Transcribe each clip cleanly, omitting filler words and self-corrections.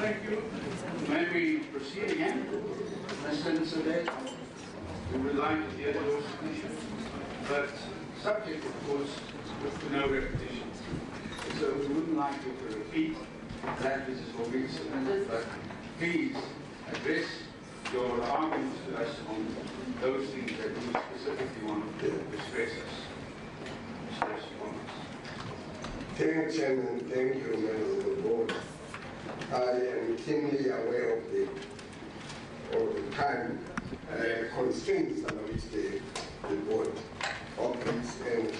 Thank you. May we proceed again? Mr. Nsadek, we would like to hear your submission, but subject, of course, to no repetition. So we wouldn't like you to repeat that which is already submitted, but please address your arguments to us on those things that you specifically want to stress us. Thank you, Chairman. Thank you, members of the board. I am keenly aware of the time constraints under which the board operates, and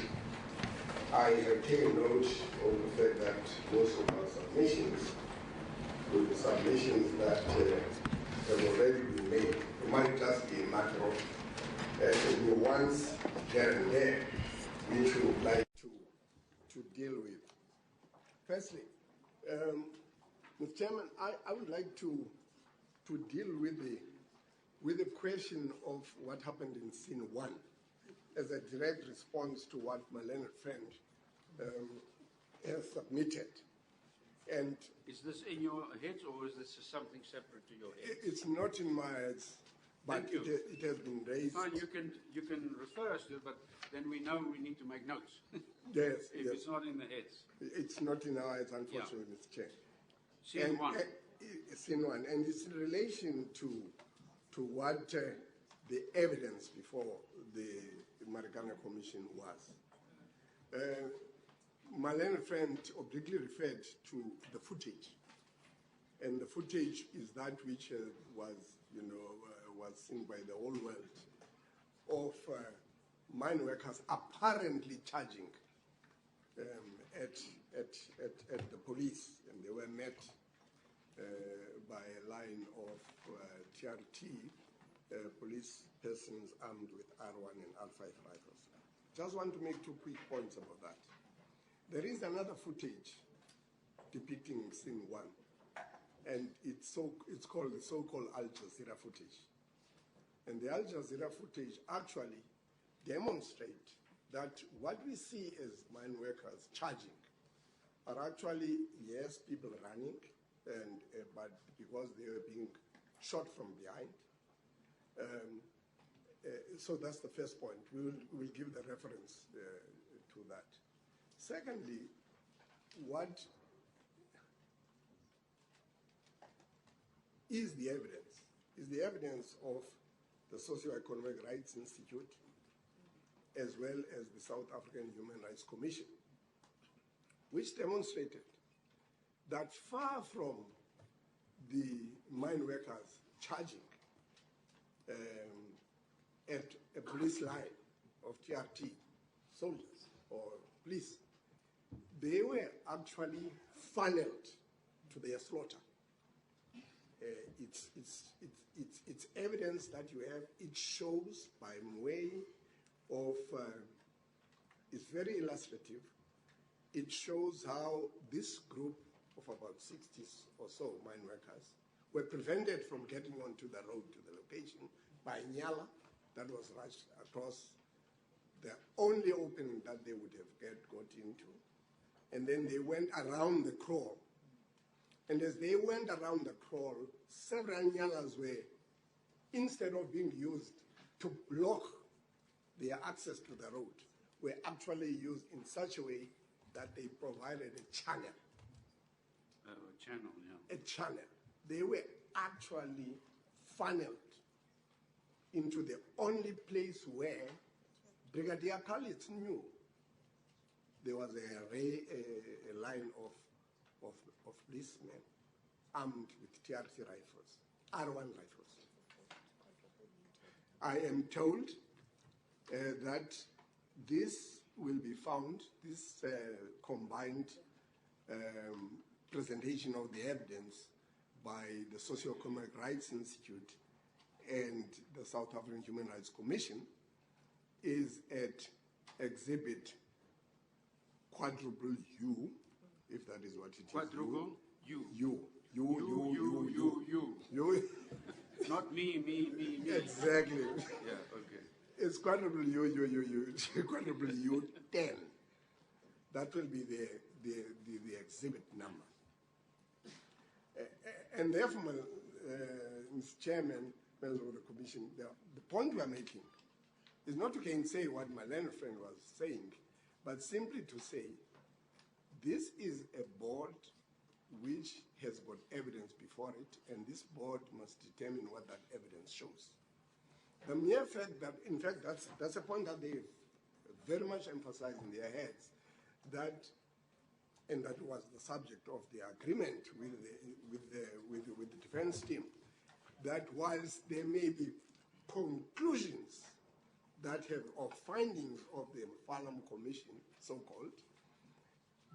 I have taken note of the fact that most of our submissions will be submissions that have already been made. It might just be a matter of nuance here and there, which we would like to deal with. Firstly, Mr. Chairman, I would like to deal with the question of what happened in scene 1 as a direct response to what my learned friend has submitted. And is this in your heads, or is this something separate to your heads? It's not in my heads, but it has been raised. Fine, you can refer us to it, but then we know we need to make notes. Yes. If it's not in the heads. It's not in our heads, unfortunately, Mr. Chair. Scene 1. Scene 1, and it's in relation to what the evidence before the Marikana Commission was. My learned friend obliquely referred to the footage, and the footage is that which was seen by the whole world of mine workers apparently charging at the police, and they were met by a line of TRT police persons armed with R1 and R5 rifles. Just want to make 2 quick points about that. There is another footage depicting scene 1, and it's called the so-called Al Jazeera footage. And the Al Jazeera footage actually demonstrate that what we see as mine workers charging are actually, yes, people running, and but because they were being shot from behind. So that's the first point. We'll give the reference to that. Secondly, what is the evidence? Is the evidence of the Socio-Economic Rights Institute as well as the South African Human Rights Commission, which demonstrated that far from the mine workers charging at a police line of TRT soldiers or police, they were actually funneled to their slaughter. It's evidence that you have. It shows by way of, it's very illustrative. It shows how this group of about 60 or so mine workers were prevented from getting onto the road to the location by Nyala that was rushed across the only opening that they would have got into. And then they went around the kraal. And as they went around the kraal, several Nyalas were, instead of being used to block their access to the road, were actually used in such a way that they provided a channel. A channel, yeah. A channel. They were actually funneled into the only place where Brigadier Khalid knew there was a line of policemen armed with TRT rifles, R1 rifles. I am told that this will be found, this combined presentation of the evidence by the Socio-Economic Rights Institute and the South African Human Rights Commission is at exhibit quadruple U, if that is what it is. Quadruple U. U. Not me. Exactly. Yeah, okay. It's quadruple U, quadruple U10. That will be the exhibit number. And therefore, Mr. Chairman, members of the Commission, the point we are making is not to gainsay what my learned friend was saying, but simply to say this is a board which has got evidence before it, and this board must determine what that evidence shows. The mere fact that, in fact, that's a point that they very much emphasize in their heads, that, and that was the subject of the agreement with the defense team, that whilst there may be conclusions that have, or findings of the Farnham Commission, so-called,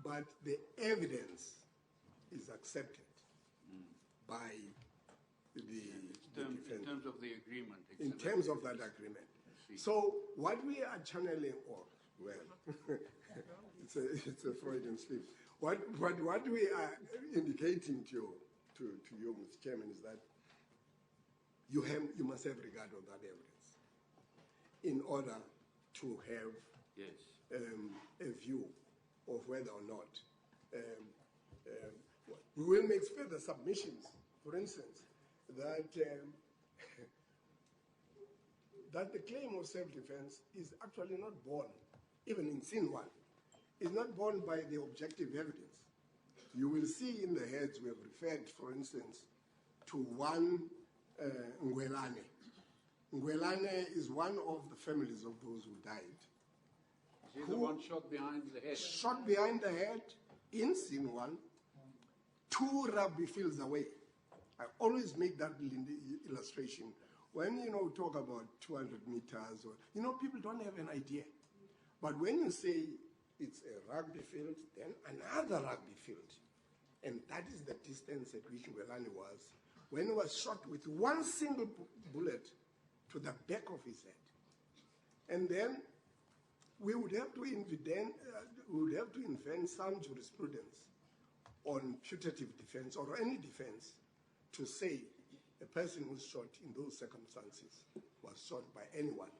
but the evidence is accepted by the defense. In terms of the agreement. In terms of that agreement. So what we are channeling, or, well, it's a Freudian slip. What we are indicating to you, Mr. Chairman, is that you must have regard of that evidence in order to have yes. A view of whether or not we will make further submissions. For instance, that that the claim of self-defense is actually not borne, even in scene one, is not borne by the objective evidence. You will see in the heads we have referred, for instance, to one Ngwelane. Ngwelane is one of the families of those who died. Is he the one shot behind the head? Shot behind the head in scene one, 2 rugby fields away. I always make that illustration. When talk about 200 meters, or people don't have an idea. But when you say it's a rugby field, then another rugby field, and that is the distance at which Ngwelane was when he was shot with one single bullet to the back of his head. And then we would have to invent some jurisprudence on putative defense or any defense to say a person who's shot in those circumstances was shot by anyone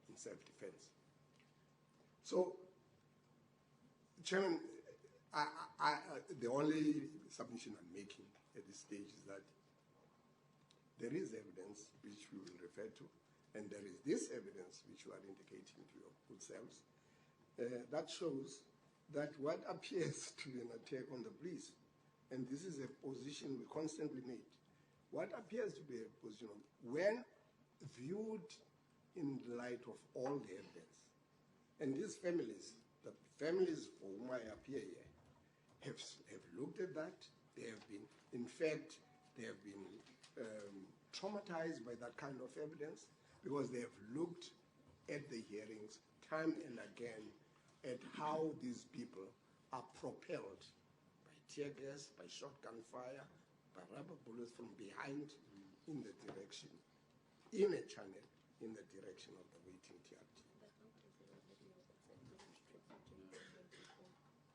in self-defense. So, Chairman, the only submission I'm making at this stage is that there is evidence which we will refer to, and there is this evidence which you are indicating to your good selves, that shows that what appears to be an attack on the police, and this is a position we constantly make, what appears to be a position, when viewed in light of all the evidence, and these families, the families for whom I appear here, have looked at that. They have been, in fact, they have been traumatized by that kind of evidence because they have looked at the hearings time and again at how these people are propelled by tear gas, by shotgun fire, by rubber bullets from behind in the direction, in a channel, in the direction of the waiting TRT.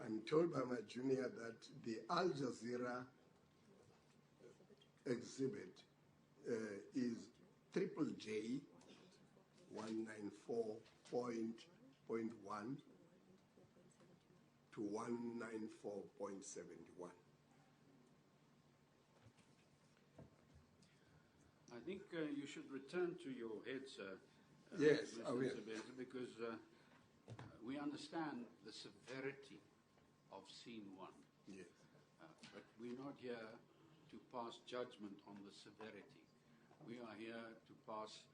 I'm told by my junior that the Al Jazeera exhibit is triple J 194.1 to 194.71. I think you should return to your heads, yes, Mr. I will. Sebenza, because we understand the severity of scene one. Yes. But we're not here to pass judgment on the severity. We are here to pass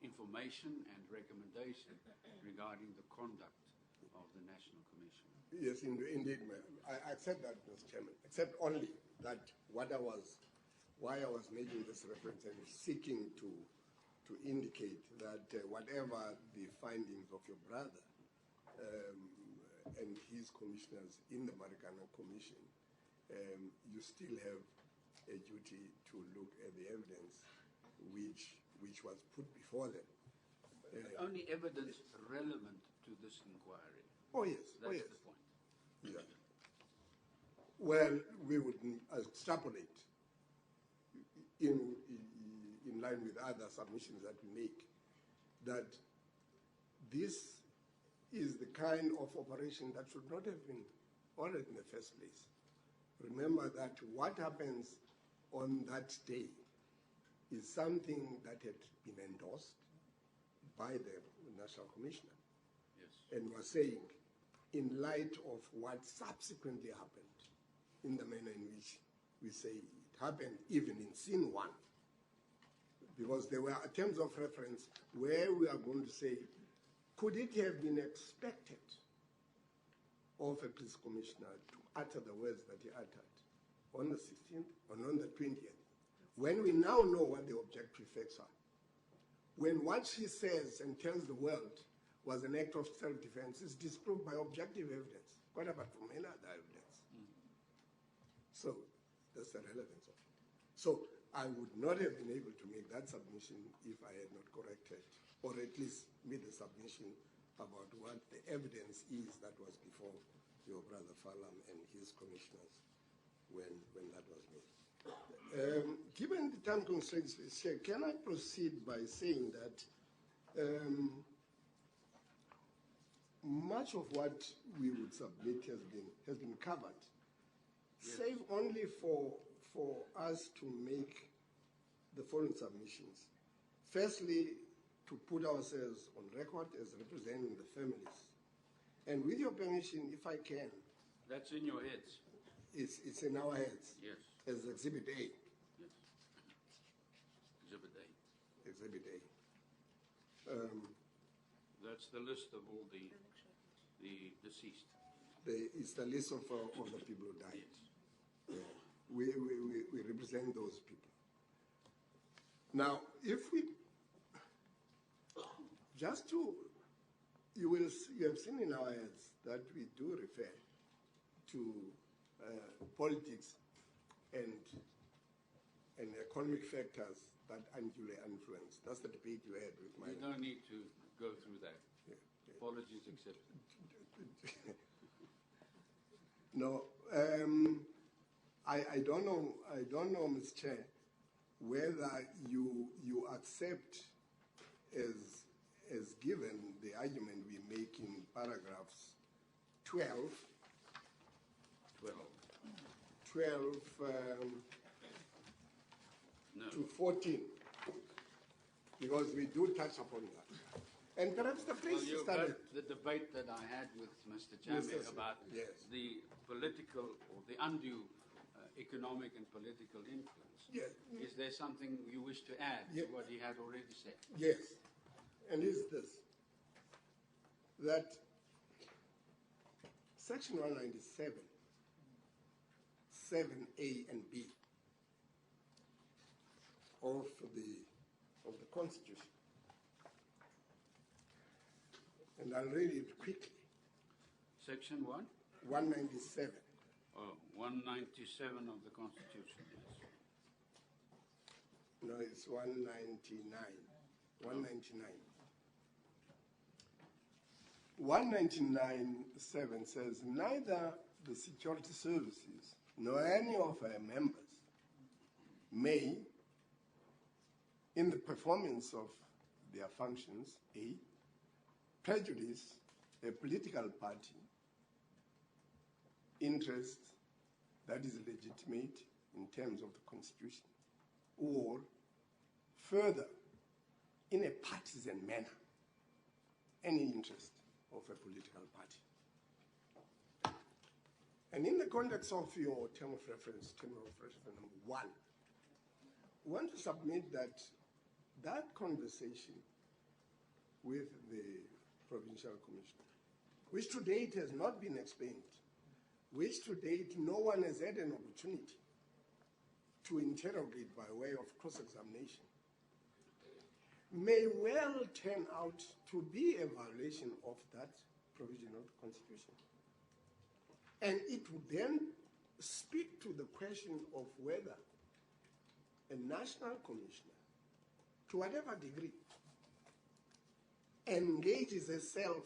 information and recommendation regarding the conduct of the National Commission. Yes, indeed, ma'am. I accept that, Mr. Chairman, except only that why I was making this reference and seeking to indicate that whatever the findings of your brother and his commissioners in the Marikana Commission, you still have a duty to look at the evidence which was put before them. Only evidence relevant to this inquiry. Oh yes, That's the point. Yeah. Well, we would extrapolate in line with other submissions that we make, that this is the kind of operation that should not have been ordered in the first place. remember that what happens on that day is something that had been endorsed by the National Commissioner. Yes. And was saying, in light of what subsequently happened, in the manner in which we say it happened even in scene one, because there were terms of reference where we are going to say, could it have been expected of a police commissioner to utter the words that he uttered on the 16th and on the 20th, when we now know what the objective facts are? When what she says and tells the world was an act of self-defense is disproved by objective evidence, quite apart from any other evidence. So that's the relevance of it. So I would not have been able to make that submission if I had not corrected, or at least made a submission about what the evidence is that was before your brother Falam and his commissioners when that was made. Given the time constraints, can I proceed by saying that much of what we would submit has been covered, yes, save only for us to make the following submissions. Firstly, to put ourselves on record as representing the families. And with your permission, if I can. That's in your heads. It's in our heads. Yes. As Exhibit A. Yes. Exhibit A. Exhibit A. That's the list of all the deceased. It's the list of the people who died. Yes. Yeah. We represent those people. Now, if we just to, you have seen in our heads that we do refer to politics and economic factors that unduly influence. That's the debate you had with my. You don't need to go through that. Yeah. Apologies accepted. No, I don't know, Mr. Chair, whether you accept as given the argument we make in paragraphs 12 No. to 14, because we do touch upon that. And perhaps the place Well, started. the debate that I had with Mr. Chambe about yes, the political or the undue economic and political influence. Yes. Is there something you wish to add Yes. to what he had already said? Yes, and is this, that Section 197, 7A and B of the Constitution, and I'll read it quickly. Section 1? 197. Oh, 197 of the Constitution, yes. No, it's 199. 199. 199.7 says, neither the security services nor any of our members may, in the performance of their functions, A, prejudice a political party interest that is legitimate in terms of the Constitution, or further, in a partisan manner, any interest of a political party. And in the context of your term of reference number 1, we want to submit that that conversation with the Provincial Commissioner, which to date has not been explained, which to date no one has had an opportunity to interrogate by way of cross-examination, may well turn out to be a violation of that provision of the Constitution. And it would then speak to the question of whether a national commissioner, to whatever degree, engages herself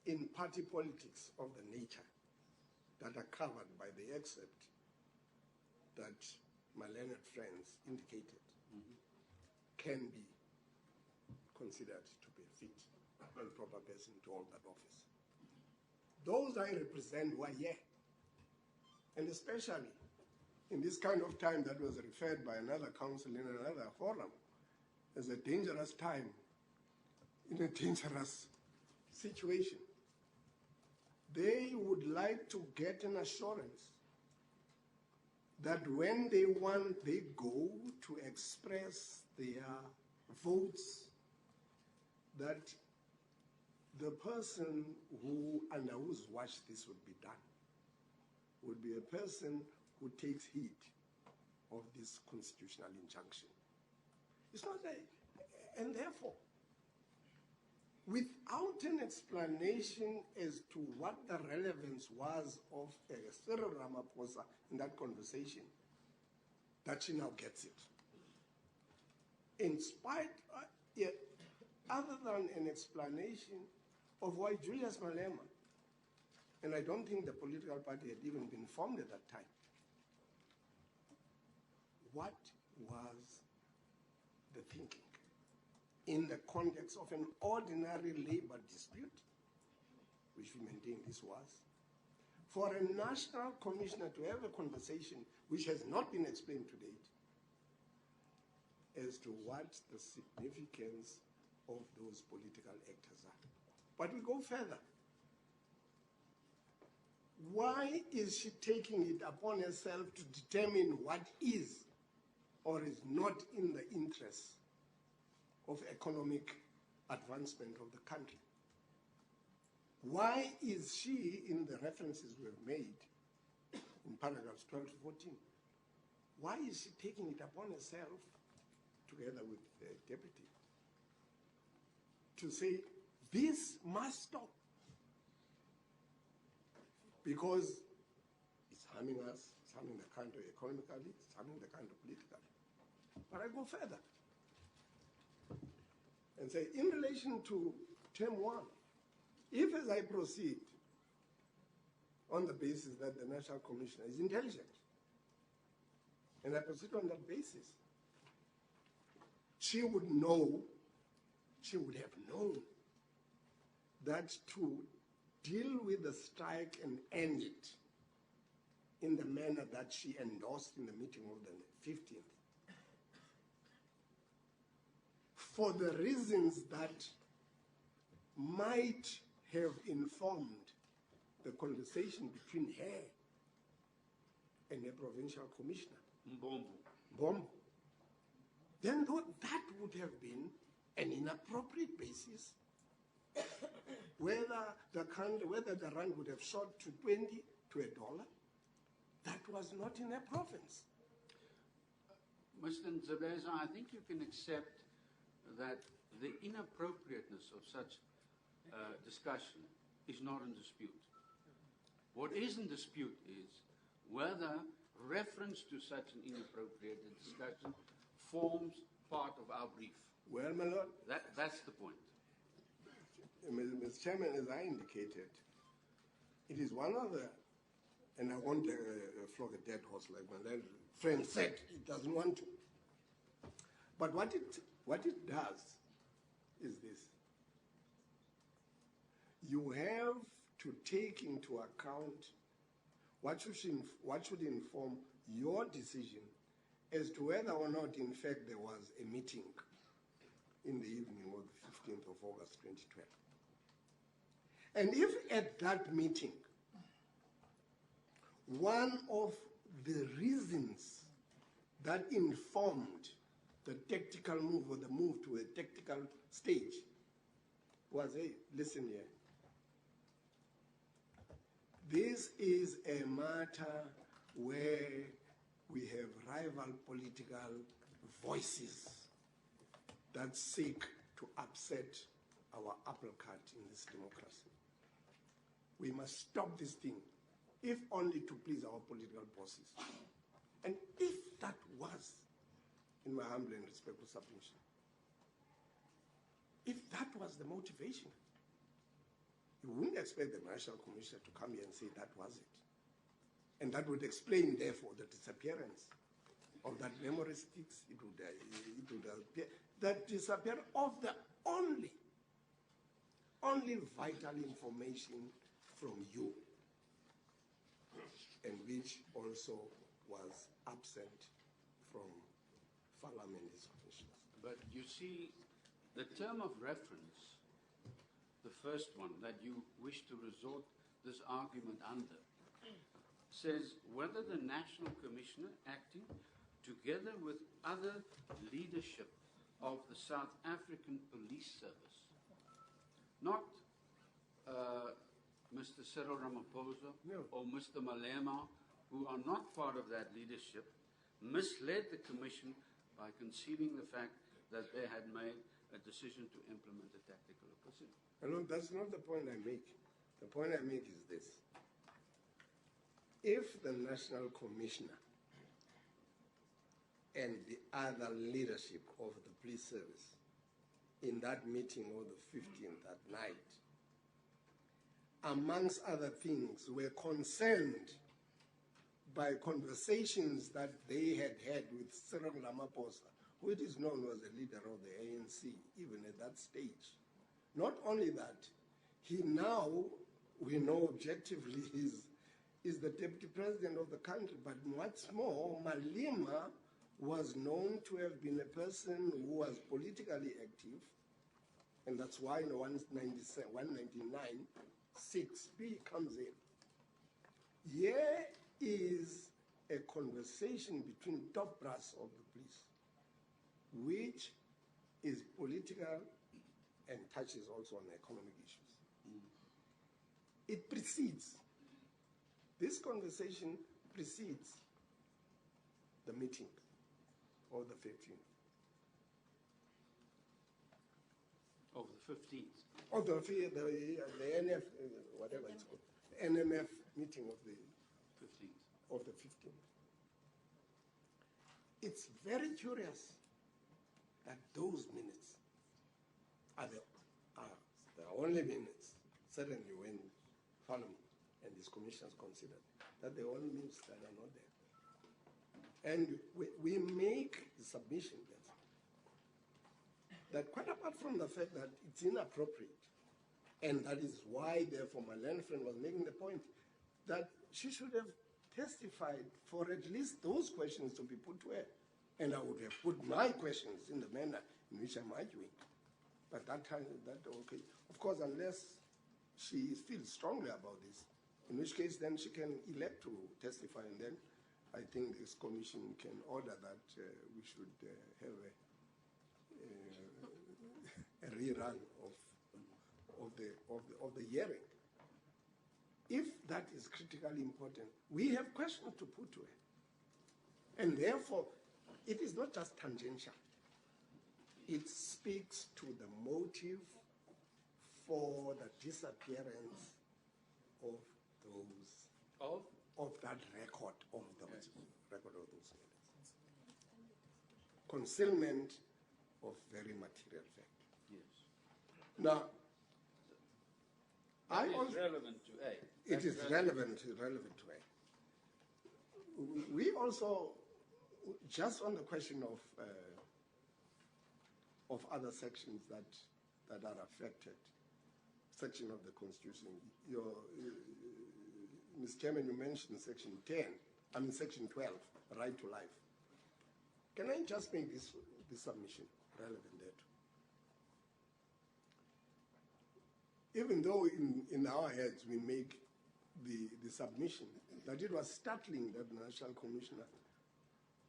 in party politics of the nature that are covered by the excerpt that my learned friends indicated, can be considered to be a fit and proper person to hold that office. Those I represent were here and especially in this kind of time that was referred by another council in another forum as a dangerous time, in a dangerous situation. They would like to get an assurance that when they go to express their votes, that the person under whose watch this would be done would be a person who takes heed of this constitutional injunction. It's not that, and therefore, without an explanation as to what the relevance was of Cyril Ramaphosa in that conversation, that she now gets it. In spite, other than an explanation of why Julius Malema, and I don't think the political party had even been formed at that time, what was the thinking in the context of an ordinary labor dispute, which we maintain this was, for a national commissioner to have a conversation which has not been explained to date as to what the significance of those political actors are. But we go further. Why is she taking it upon herself to determine what is or is not in the interest of economic advancement of the country? Why is she, in the references we have made in paragraphs 12 to 14, why is she taking it upon herself, together with the deputy, to say this must stop because it's harming us, it's harming the country economically, it's harming the country politically? But I go further and say, in relation to term 1, if as I proceed on the basis that the National Commissioner is intelligent, and I proceed on that basis, she would know, she would have known that to deal with the strike and end it in the manner that she endorsed in the meeting of the 15th, for the reasons that might have informed the conversation between her and the provincial commissioner, Mbombo, then that would have been an inappropriate basis whether the rand would have shot to 20 to $1. That was not in her province. Mr. Nzabeza, I think you can accept that the inappropriateness of such discussion is not in dispute. What is in dispute is whether reference to such an inappropriate discussion forms part of our brief. Well, my lord, that's the point. Mr. Chairman, as I indicated, it is one of the, and I won't flog a dead horse like my friend said, it doesn't want to. But what it does is this. You have to take into account what should inform your decision as to whether or not, in fact, there was a meeting in the evening of the 15th of August 2012. And if at that meeting, one of the reasons that informed the tactical move or the move to a tactical stage was, hey, listen here, this is a matter where we have rival political voices that seek to upset our apple cart in this democracy. We must stop this thing, if only to please our political bosses. And if that was, in my humble and respectful submission, if that was the motivation, you wouldn't expect the National Commissioner to come here and say that was it. And that would explain, therefore, the disappearance of that memory sticks. It would appear, that disappearance of the only vital information from you. and which also was absent from Parliament's commissioners. But you see, the term of reference, the first one that you wish to resort this argument under, says whether the National Commissioner acting together with other leadership of the South African Police Service, not Mr. Cyril Ramaphosa or Mr. Malema, who are not part of that leadership, misled the Commission by concealing the fact that they had made a decision to implement a tactical opposition. No, that's not the point I make. The point I make is this. If the National Commissioner and the other leadership of the police service in that meeting on the 15th at night, amongst other things, were concerned by conversations that they had had with Cyril Ramaphosa, who it is known was the leader of the ANC, even at that stage. Not only that, he now, we know objectively, is the deputy president of the country, but what's more, Malema was known to have been a person who was politically active, and that's why in 199, 6B comes in. Here is a conversation between top brass of the police, which is political and touches also on economic issues. It precedes, this conversation precedes the meeting of the 15th. Of the 15th? Of the NF, whatever it's called, NMF meeting of the 15th. Of the 15th. It's very curious that those minutes are the only minutes, certainly when Parliament and these commissions considered, that the only minutes that are not there. And we make the submission that quite apart from the fact that it's inappropriate, and that is why, therefore, my learned friend was making the point that she should have testified for at least those questions to be put to her. And I would have put my questions in the manner in which I'm arguing. But that time, okay. Of course, unless she feels strongly about this, in which case then she can elect to testify, and then I think this commission can order that we should have a rerun of the hearing. If that is critically important, we have questions to put to her. And therefore, it is not just tangential. It speaks to the motive for the disappearance of those, of that record of those, record of those minutes. Concealment of very material fact. Yes. Now, it is relevant to A. It is relevant to A. We also, just on the question of other sections that are affected, section of the Constitution. Ms. Chairman, you mentioned section 12, right to life. Can I just make this submission relevant there too? Even though in our heads we make the submission that it was startling that the National Commissioner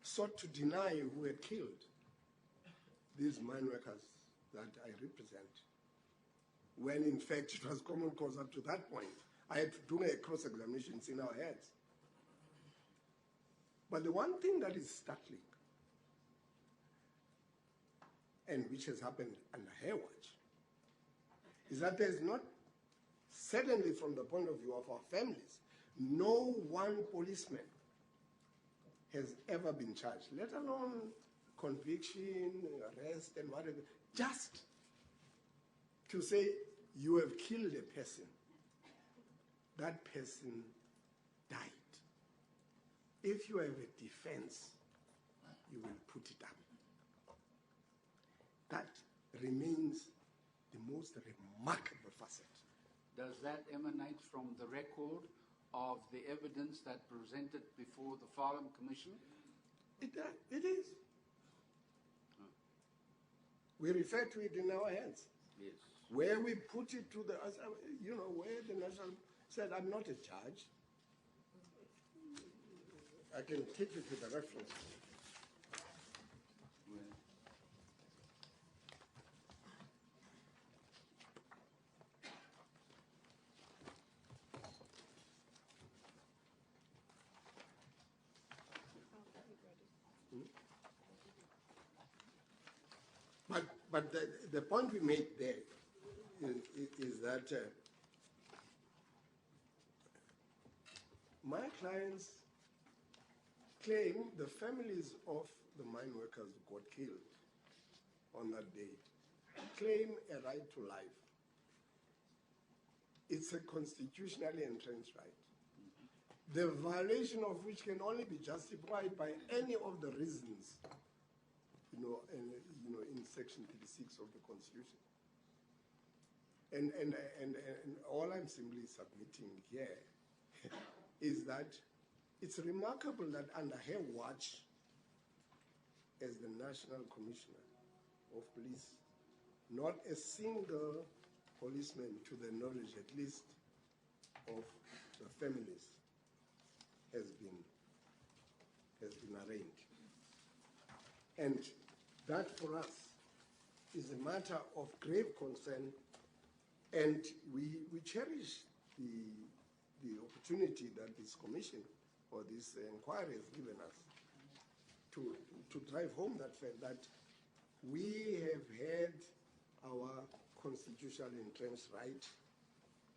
sought to deny who had killed these mine workers that I represent, when in fact it was common cause up to that point. I had to do a cross-examination in our heads. But the one thing that is startling, and which has happened under her watch, is that there's not, certainly from the point of view of our families, no one policeman has ever been charged, let alone conviction, arrest, and whatever. Just to say you have killed a person, that person died. If you have a defense, you will put it up. That remains the most remarkable facet. Does that emanate from the record of the evidence that presented before the Farm Commission? It is. We refer to it in our hands. Yes. Where we put it to the, where the national said, I'm not a judge. I can take you to the reference. But the point we make there is that my clients claim the families of the mine workers who got killed on that day claim a right to life. It's a constitutionally entrenched right. The violation of which can only be justified by any of the reasons in Section 36 of the Constitution. And all I'm simply submitting here is that it's remarkable that under her watch, as the National Commissioner of Police, not a single policeman, to the knowledge at least of the families, has been arraigned. And that for us is a matter of grave concern, and we cherish the opportunity that this commission or this inquiry has given us to drive home that fact that we have had our constitutionally entrenched right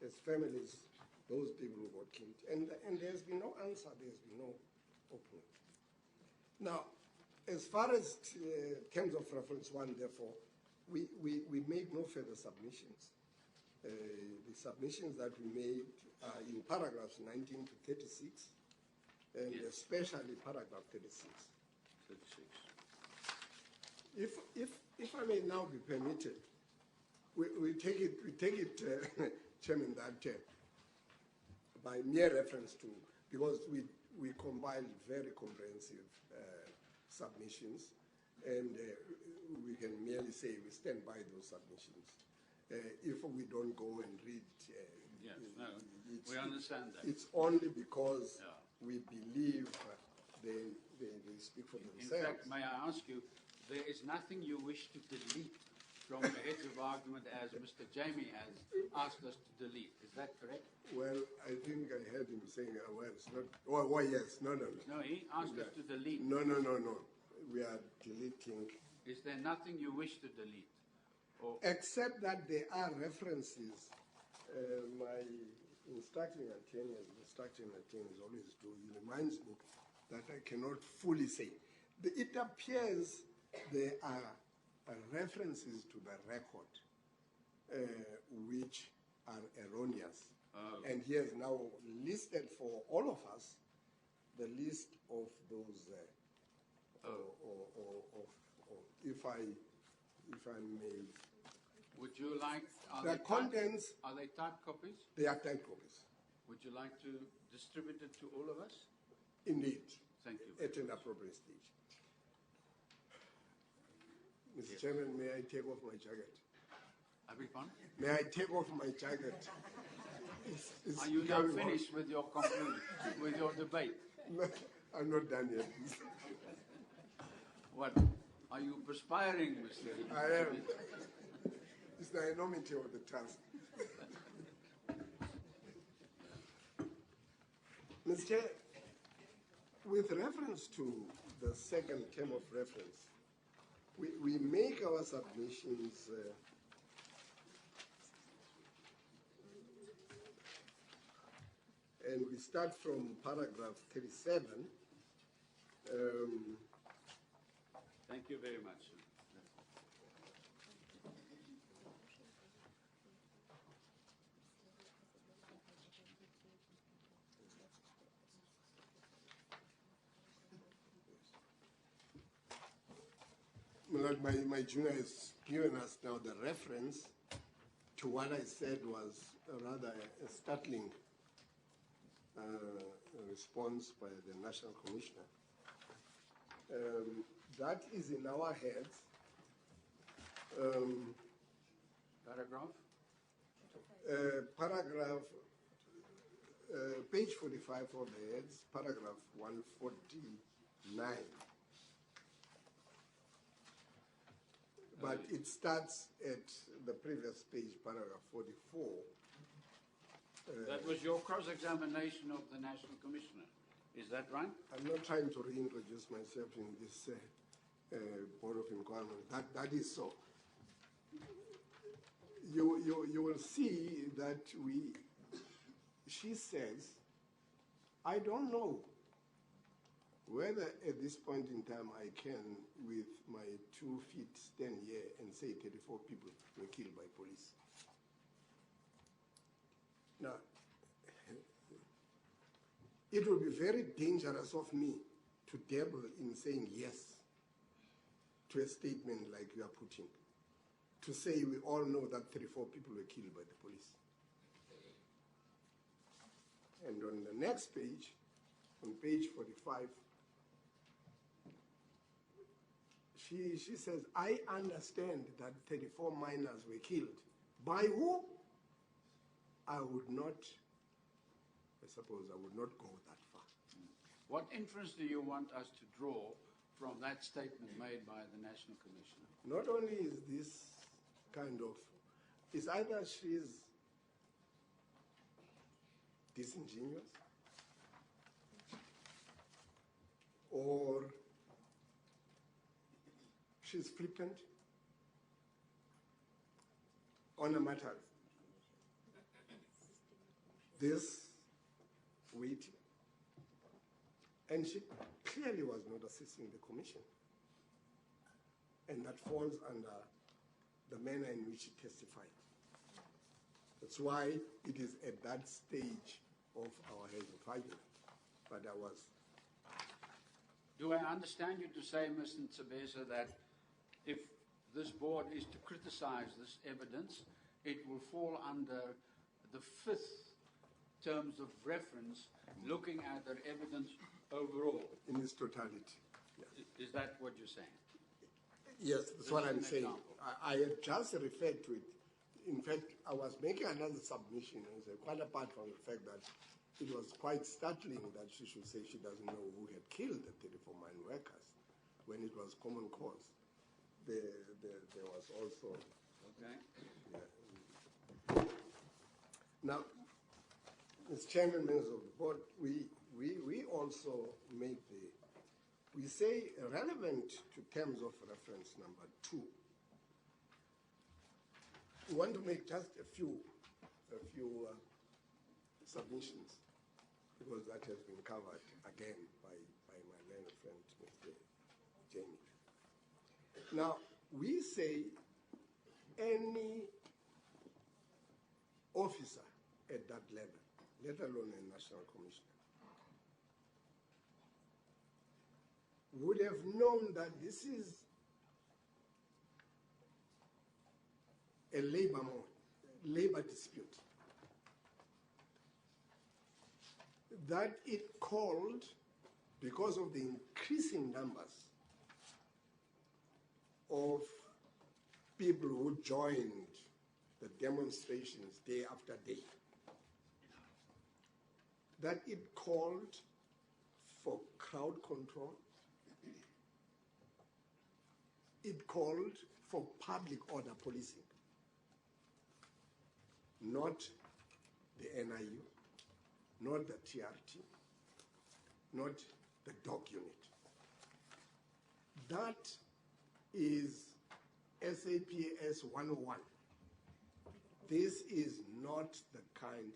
as families, those people who got killed. And there's been no answer, there's been no opening. Now, as far as terms of reference 1, therefore, we made no further submissions. The submissions that we made are in paragraphs 19 to 36, and yes, especially paragraph 36. 36. If I may now be permitted, we take it, Chairman, that by mere reference to, because we compiled very comprehensive submissions, and we can merely say we stand by those submissions. If we don't go and read, yes, no, we understand that. It's only because we believe they speak for themselves. In fact, may I ask you, there is nothing you wish to delete from the heads of argument as Mr. Jamie has asked us to delete. Is that correct? Well, I think I heard him saying, well, it's not, oh, yes, no. No, he asked us to delete. No. We are deleting. Is there nothing you wish to delete? Or except that there are references. My instructing attorneys always do. He reminds me that I cannot fully say. It appears there are references to the record which are erroneous. And he has now listed for all of us the list of those, if I may. Would you like, the contents, are they typed copies? They are typed copies. Would you like to distribute it to all of us? Indeed. Thank you. At an appropriate stage. Mr. Chairman, may I take off my jacket? I beg pardon? May I take off my jacket? Are you now finished with your conclusion, with your debate? No, I'm not done yet. What? Are you perspiring, Mr. I am. It's the enormity of the task. Mr. Chair, with reference to the second term of reference, we make our submissions and we start from paragraph 37. Thank you very much. My junior has given us now the reference to what I said was rather a startling response by the National Commissioner. That is in our heads. Paragraph? Paragraph, page 45 of the heads, paragraph 149. But it starts at the previous page, paragraph 44. That was your cross-examination of the National Commissioner. Is that right? I'm not trying to reintroduce myself in this Board of Inquiry. That is so. You will see that she says, I don't know whether at this point in time I can, with my 2 feet, stand here and say 34 people were killed by police. Now, it will be very dangerous of me to dabble in saying yes to a statement like you are putting, to say we all know that 34 people were killed by the police. And on the next page, on page 45, she says, I understand that 34 minors were killed. By who? I would not, I suppose I would not go that far. What inference do you want us to draw from that statement made by the National Commissioner? Not only is this kind of, it's either she's disingenuous or she's flippant on a matter this weight, and she clearly was not assisting the commission, and that falls under the manner in which she testified. That's why it is at that stage of our heads of argument. But I was. Do I understand you to say, Mr. Nsebesa, that if this board is to criticize this evidence, it will fall under the 5th terms of reference, looking at the evidence overall? In its totality, yes. Is that what you're saying? Yes, that's what I'm saying. I had just referred to it. In fact, I was making another submission, and quite apart from the fact that it was quite startling that she should say she doesn't know who had killed the 34 mine workers, when it was common cause. There was also. Okay. Yeah. Now, as chairman, members of the board, we also make we say relevant to terms of reference number 2. We want to make just a few submissions, because that has been covered again by my learned friend, Mr. Jamie. Now, we say any officer at that level, let alone a national commissioner, would have known that this is a labor dispute, that it called, because of the increasing numbers of people who joined the demonstrations day after day, that it called for crowd control. It called for public order policing, not the NIU, not the TRT, not the dog unit. That is SAPS 101. This is not the kind,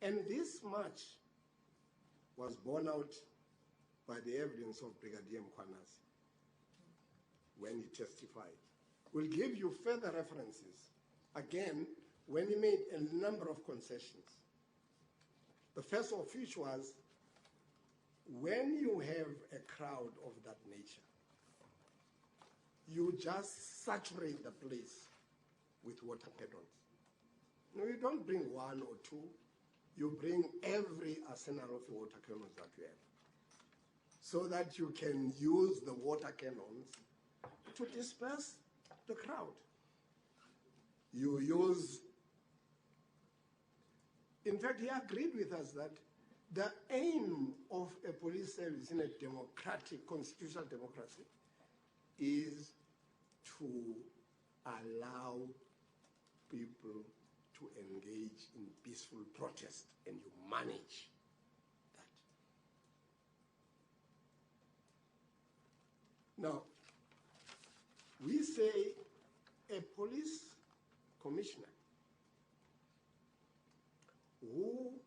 and this much was borne out by the evidence of Brigadier Mkhwanazi when he testified. We'll give you further references, again, when he made a number of concessions. The first of which was, when you have a crowd of that nature, you just saturate the place with water cannons. No, you don't bring 1 or 2. you bring every arsenal of water cannons that you have, so that you can use the water cannons to disperse the crowd. You use, in fact, he agreed with us that the aim of a police service in a democratic, constitutional democracy is to allow people to engage in peaceful protest, and you manage that. Now, we say a police commissioner who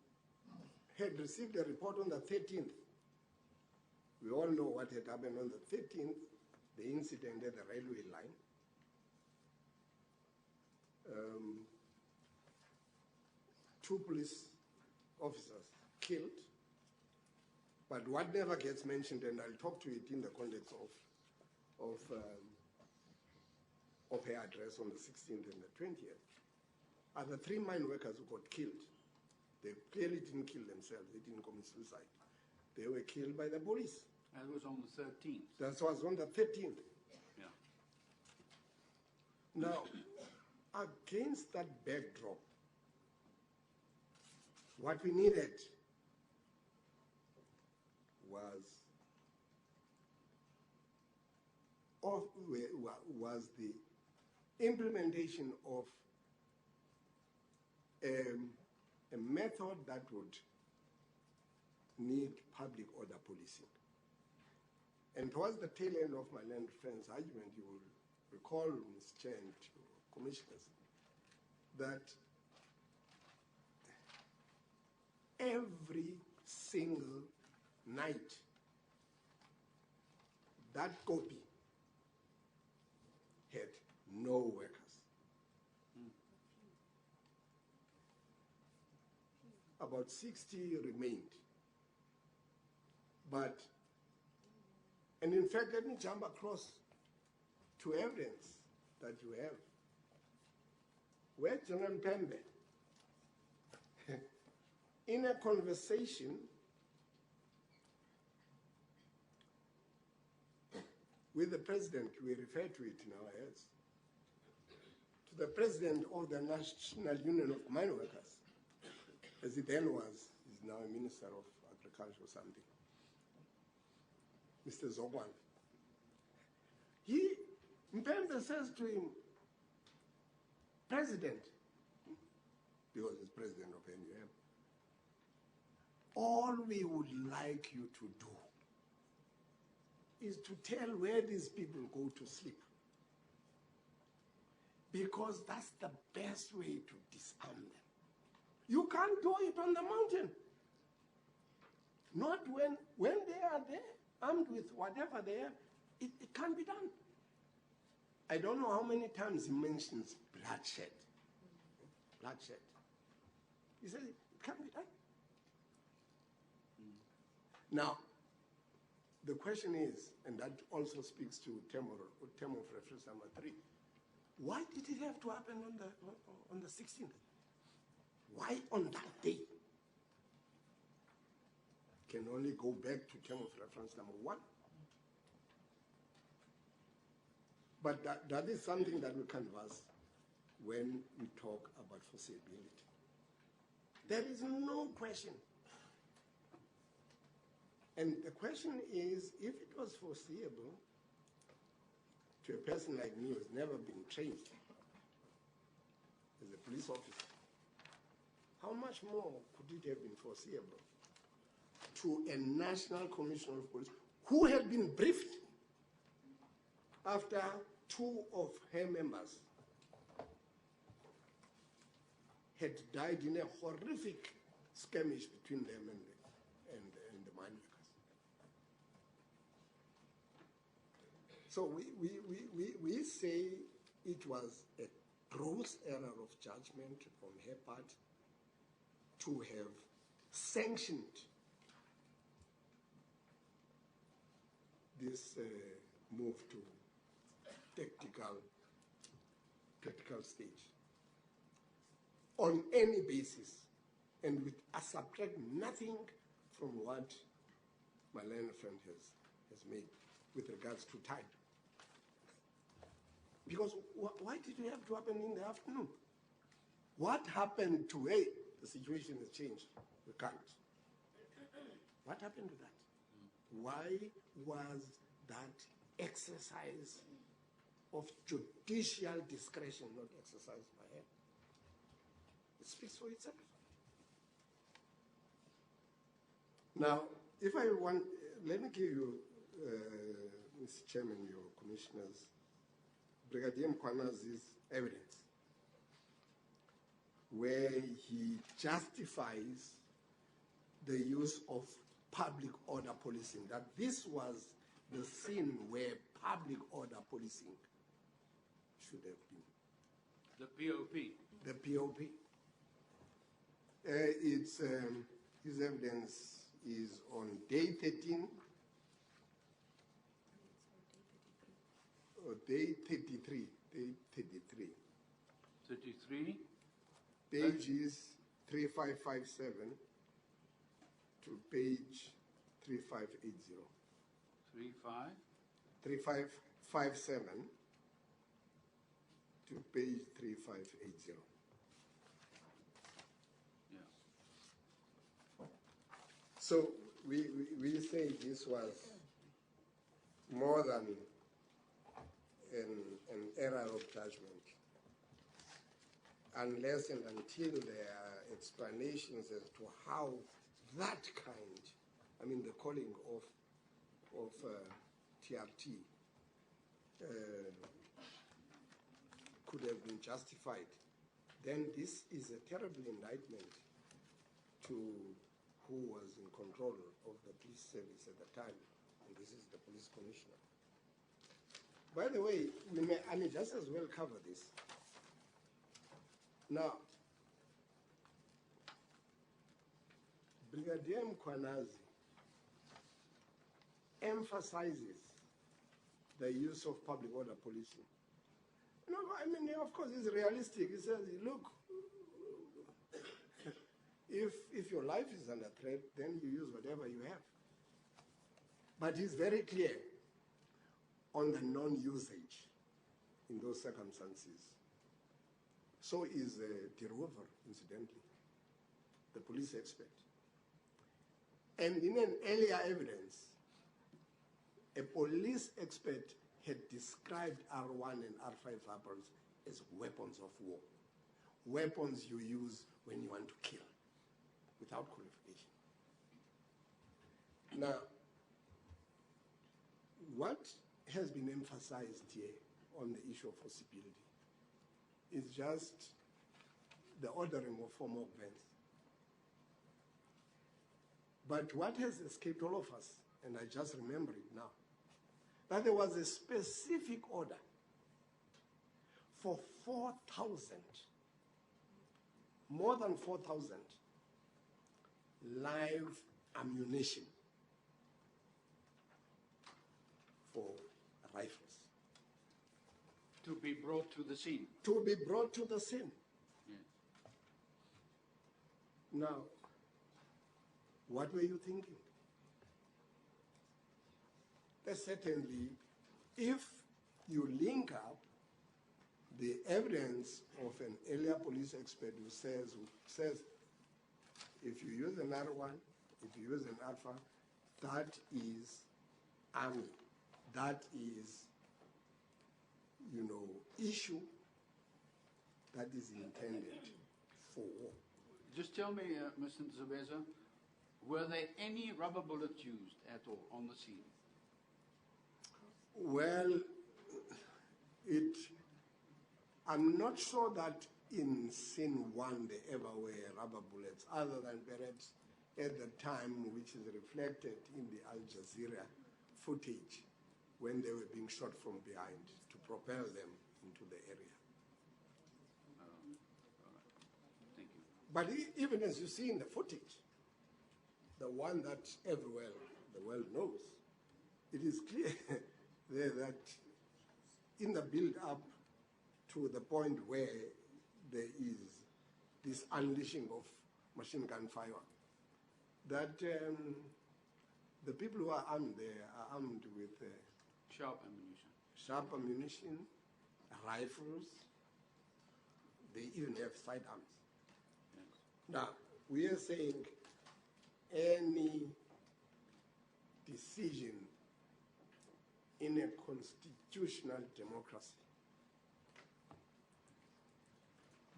had received a report on the 13th. We all know what had happened on the 13th, the incident at the railway line. Two police officers killed, but what never gets mentioned, and I'll talk to it in the context of her address on the 16th and the 20th, are the 3 mine workers who got killed. They clearly didn't kill themselves. They didn't commit suicide. They were killed by the police. That was on the 13th. That was on the 13th. Yeah. Now, against that backdrop, what we needed was the implementation of a method that would need public order policing. And towards the tail end of my learned friend's argument, you will recall, Ms. Chair and commissioners, that every single night that copy had no workers. About 60 remained. But, and in fact, let me jump across to evidence that you have. Where General Pembe, in a conversation with the president, we refer to it in our heads, to the president of the National Union of Mine Workers, as he then was, he's now a Minister of Agriculture or something, Mr. Zogwan. Mpembe says to him, President, because he's president of NUM, all we would like you to do is to tell where these people go to sleep. Because that's the best way to disarm them. You can't do it on the mountain. Not when they are there, armed with whatever they have. It can't be done. I don't know how many times he mentions bloodshed. Bloodshed. He says it can't be done. Now, the question is, and that also speaks to term of reference number 3, why did it have to happen on the 16th? Why on that day? Can only go back to term of reference number 1. But that is something that we canvass when we talk about foreseeability. There is no question. And the question is, if it was foreseeable to a person like me who's never been trained as a police officer, how much more could it have been foreseeable to a National Commissioner of Police who had been briefed after 2 of her members had died in a horrific skirmish between them and the mine workers. So we say it was a gross error of judgment on her part to have sanctioned this move to tactical stage on any basis and I subtract nothing from what my learned friend has made with regards to time. Because why did it have to happen in the afternoon? What happened to, hey, the situation has changed, we can't. What happened to that? Why was that exercise of judicial discretion not exercised by her? It speaks for itself. Now, if I want, let me give you, Mr. Chairman, your commissioners, Brigadier Mkwanazi's evidence, where he justifies the use of public order policing, that this was the scene where public order policing should have been. The POP. The POP. It's, his evidence is on day 13, or day 33, day 33. 33. Pages 3557 to page 3580. 35. 3557 to page 3580. Yeah. So we say this was more than an error of judgment, unless and until there are explanations as to how that kind, I mean the calling of TRT could have been justified. Then this is a terrible indictment to who was in control of the police service at the time, and this is the police commissioner. By the way, I may just as well cover this. Now, Brigadier Mkwanazi emphasizes the use of public order policing. No, I mean, of course, it's realistic. He says, look, if your life is under threat, then you use whatever you have. But he's very clear on the non-usage in those circumstances. So is De Rover, incidentally, the police expert. And in an earlier evidence, a police expert had described R1 and R5 weapons as weapons of war. Weapons you use when you want to kill, without qualification. Now, what has been emphasized here on the issue of forcibility is just the ordering of 4 mock vans. But what has escaped all of us, and I just remember it now, that there was a specific order for 4,000, more than 4,000 live ammunition for rifles. To be brought to the scene. To be brought to the scene. Yes. Now, what were you thinking? That certainly, if you link up the evidence of an earlier police expert who says if you use an R1, if you use an Alpha, that is army, that is, issue that is intended for war. Just tell me, Mr. Nzabeza, were there any rubber bullets used at all on the scene? Well, I'm not sure that in scene 1 there ever were rubber bullets, other than perhaps at the time, which is reflected in the Al Jazeera footage, when they were being shot from behind to propel them into the area. All right. Thank you. But even as you see in the footage, the one that everywhere the world knows, it is clear there that in the build-up to the point where there is this unleashing of machine gun fire, that the people who are armed there are armed with Sharp ammunition. rifles, they even have sidearms. Yes. Now, we are saying any decision in a constitutional democracy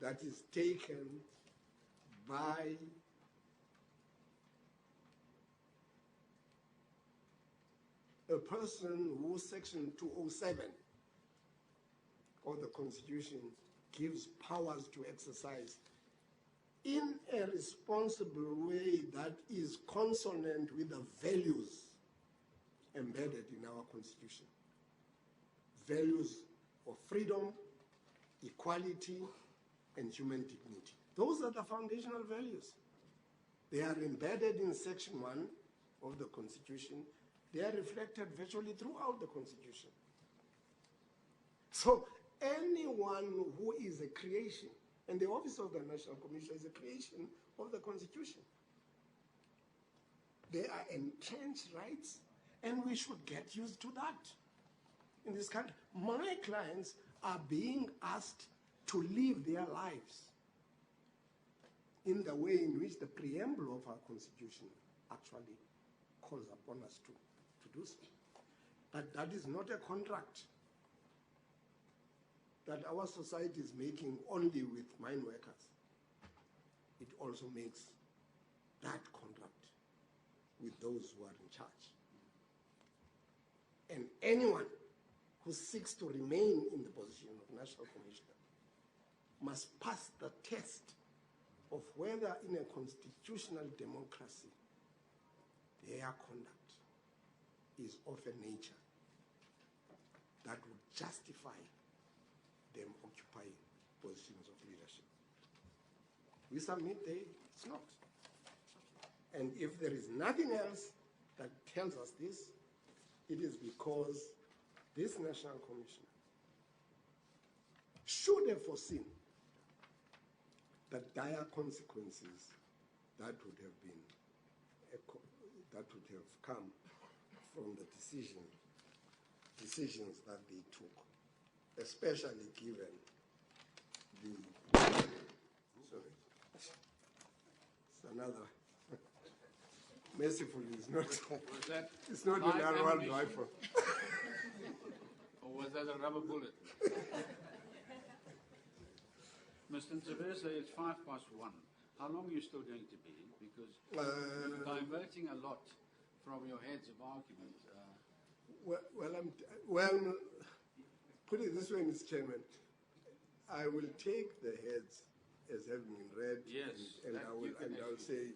that is taken by a person who Section 207 of the Constitution gives powers to exercise in a responsible way that is consonant with the values embedded in our Constitution. Values of freedom, equality, and human dignity. Those are the foundational values. They are embedded in Section 1 of the Constitution. They are reflected virtually throughout the Constitution. So anyone who is a creation, and the Office of the National Commission is a creation of the Constitution. They are entrenched rights, and we should get used to that in this country. My clients are being asked to live their lives in the way in which the preamble of our Constitution actually calls upon us to do so. But that is not a contract that our society is making only with mine workers. It also makes that contract with those who are in charge. And anyone who seeks to remain in the position of National Commissioner must pass the test of whether in a constitutional democracy their conduct is of a nature that would justify them occupying positions of leadership. We submit it's not. And if there is nothing else that tells us this, it is because this National Commissioner should have foreseen the dire consequences that would have been, that would have come from the decisions that they took, especially given the, sorry, it's another, mercifully, it's not, it's not an Arwal rifle. Or was that a rubber bullet? Mr. Ntsebeza, it's 1:05. How long are you still going to be? Because you're diverting a lot from your heads of argument. Well, put it this way, Mr. Chairman. I will take the heads as having been read, yes, and I will say.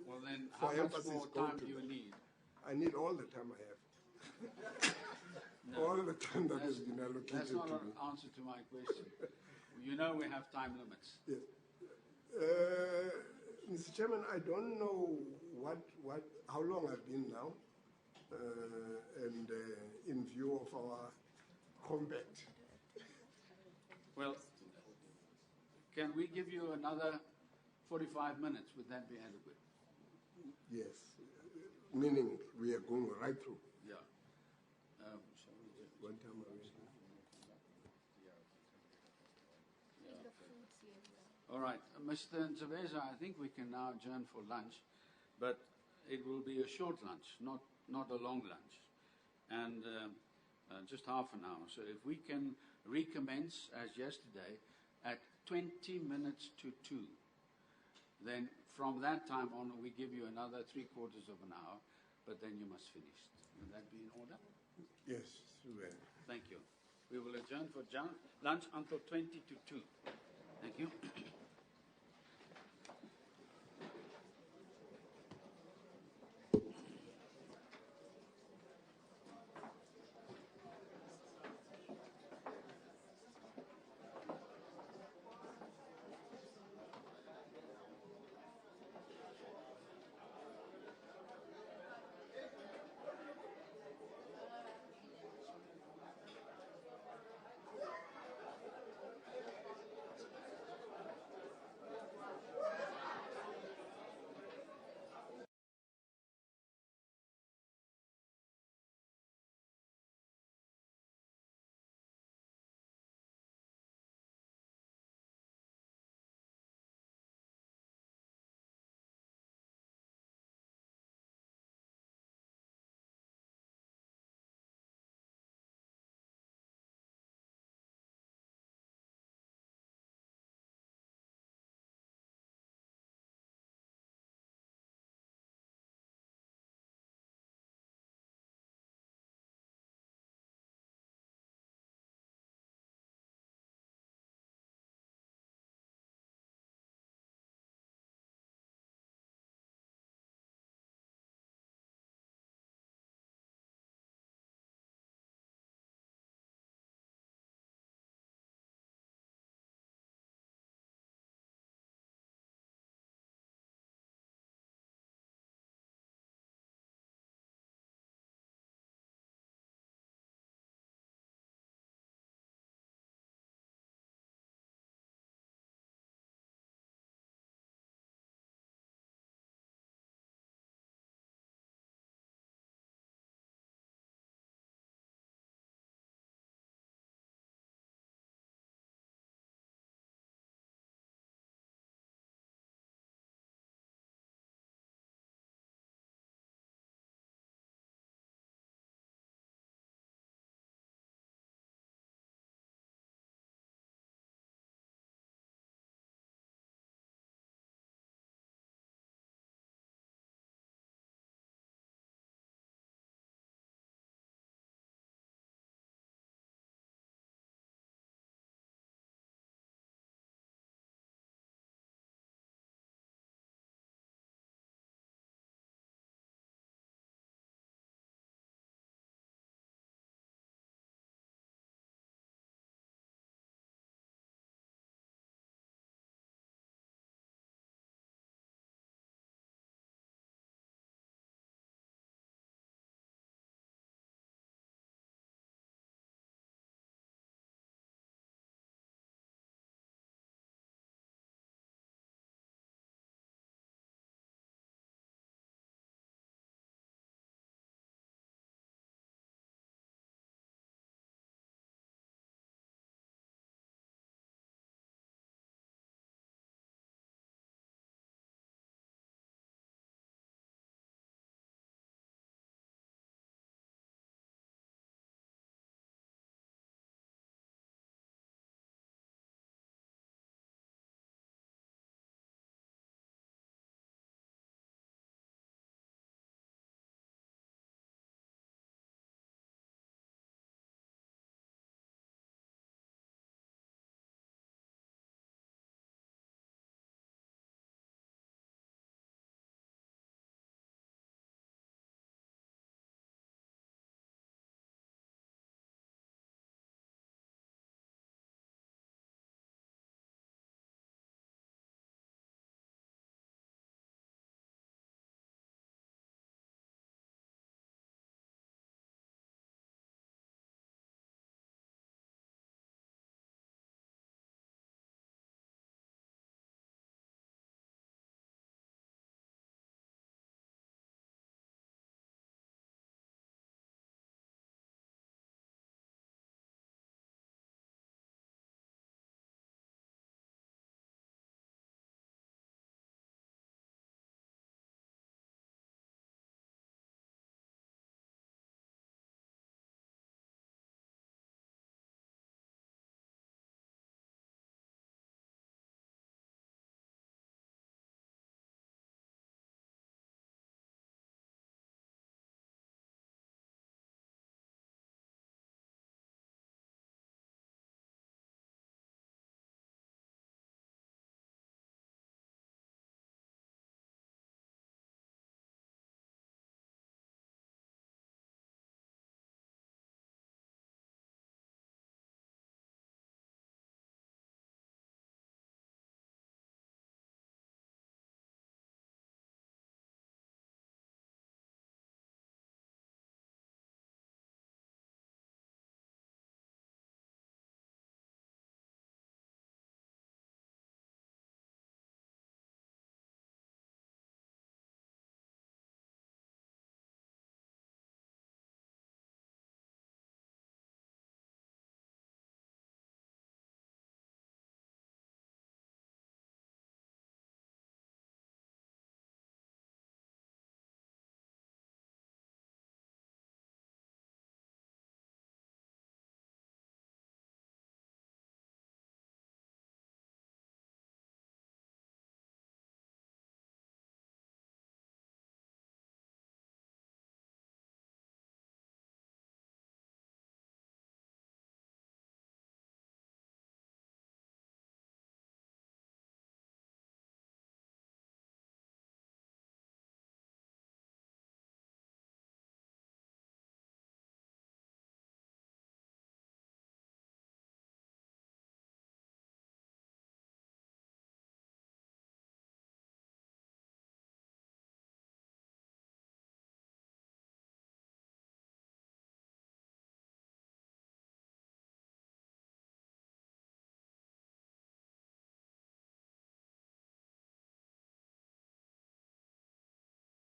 Well, then, how much more time do you need? I need all the time I have. No, all the time that has been allocated. That's not to an me. answer to my question. You know we have time limits. Yes. Mr. Chairman, I don't know how long I've been now, and in view of our compact. Well, can we give you another 45 minutes? Would that be adequate? Yes, meaning we are going right through. Yeah. One time I was. All right, Mr. Ntsebeza, I think we can now adjourn for lunch, but it will be a short lunch, not a long lunch, and just half an hour. So if we can recommence as yesterday at 20 minutes to 2, then from that time on we give you another 3/4 of an hour, but then you must finish. Will that be in order? Yes, well. Thank you. We will adjourn for lunch until 20 to 2. Thank you.